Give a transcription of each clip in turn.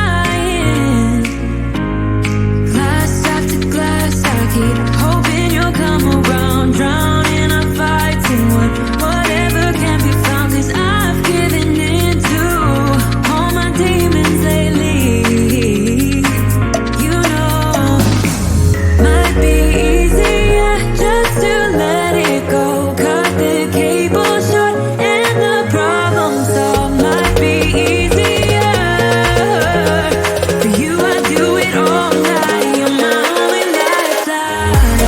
trying. Glass after glass, I keep hoping you'll come around. Drowning, I'm fighting whatever can be found. 'Cause I've given in to all my demons lately. You know, might be easier just to let it go. Cut the cable short and the problem solved. Might be easier for you. I do it all night. You're my only lifeline.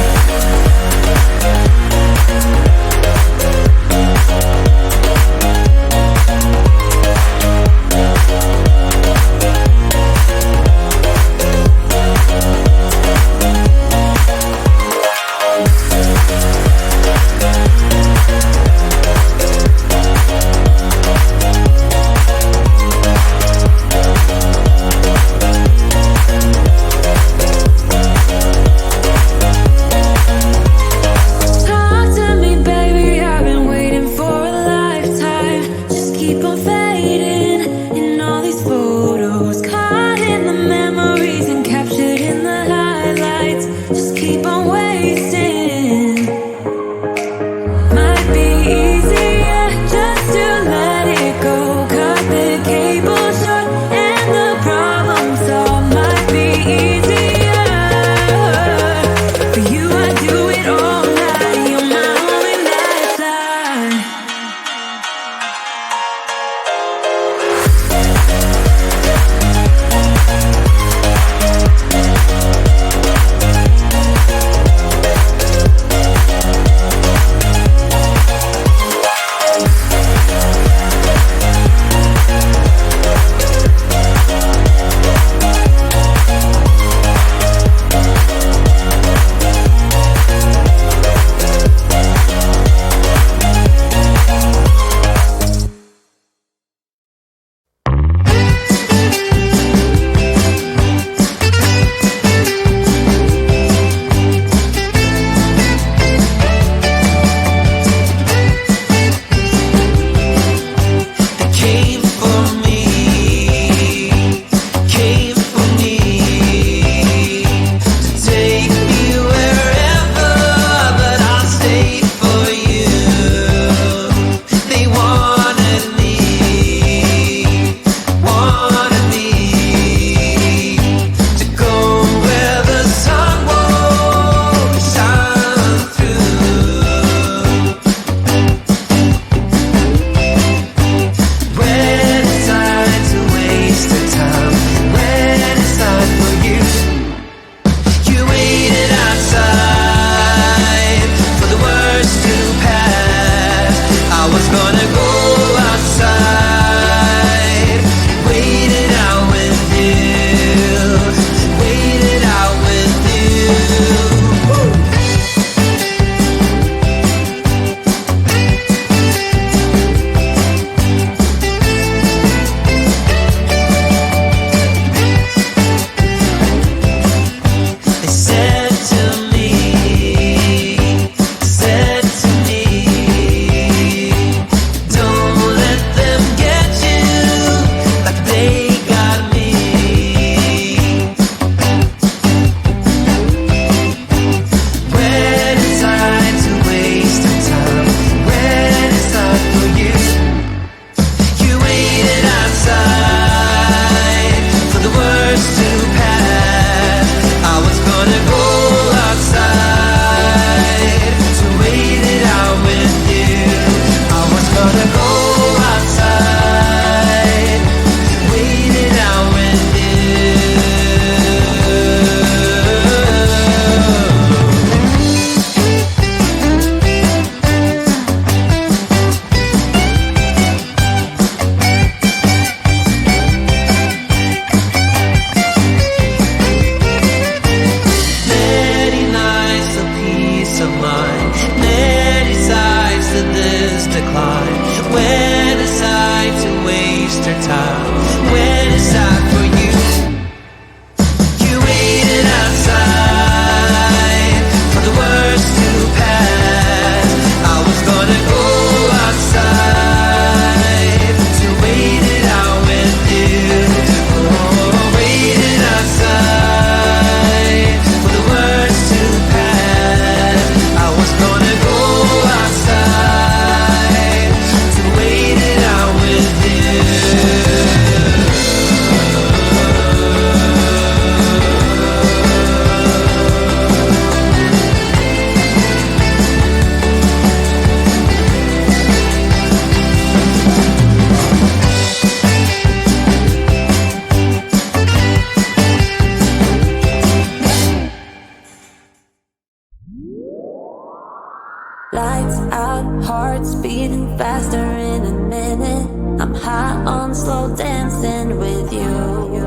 lights out, hearts beating faster in a minute. I'm high on slow dancing with you.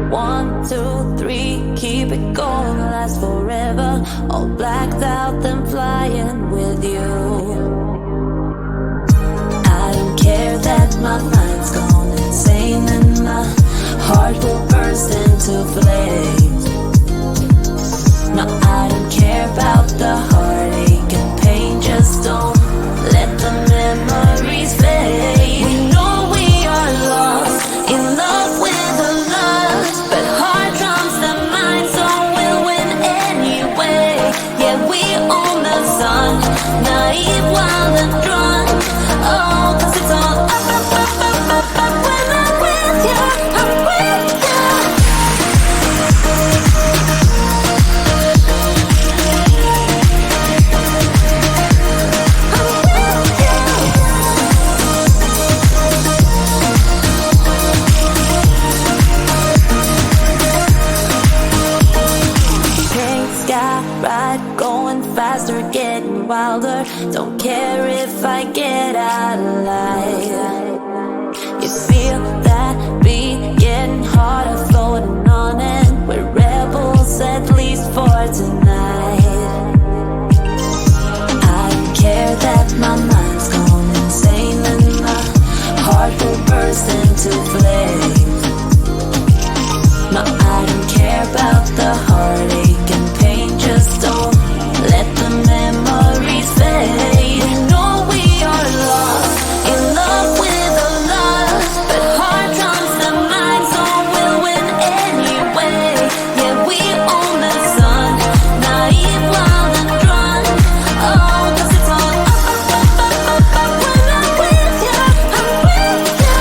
1, 2, 3, keep it going, last forever. All blacked out, then flying with you. I don't care that my mind's gone insane and my heart will burst into flames. No, I don't care about the heartache and pain. Just don't let the memories fade. We know we are lost, in love with a lust, but heart trumps the mind, so we'll win anyway. Yeah, we own the sun, naive, wild and drunk. Oh, 'cause it's all up, up, up, up, up, up. When I'm with you, I'm with you. Faster, getting wilder. Don't care if I get out alive. You feel that beat getting harder, floating on it. We're rebels, at least for tonight. I don't care that my mind's gone insane and my heart will burst into flames. No, I don't care about the heartache and pain. Just don't let the memories fade. We know we are lost, in love with a lust, but heart trumps the mind, so we'll win anyway. Yeah, we own the sun, naive, wild and drunk. Oh, 'cause it's all up, up, up, up, up, up. When I'm with you, I'm with you.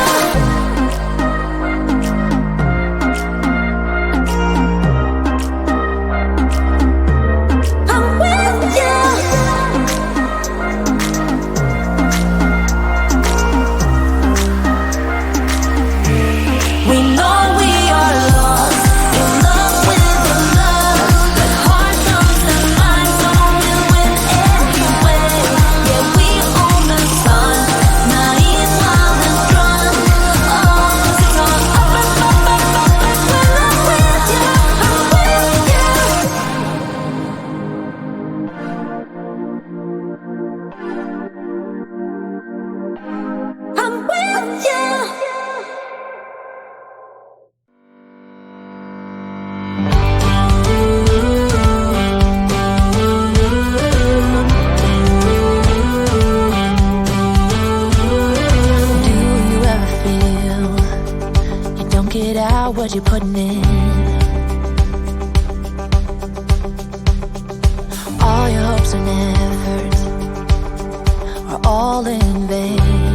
What you're putting in, all your hopes and efforts are all in vain.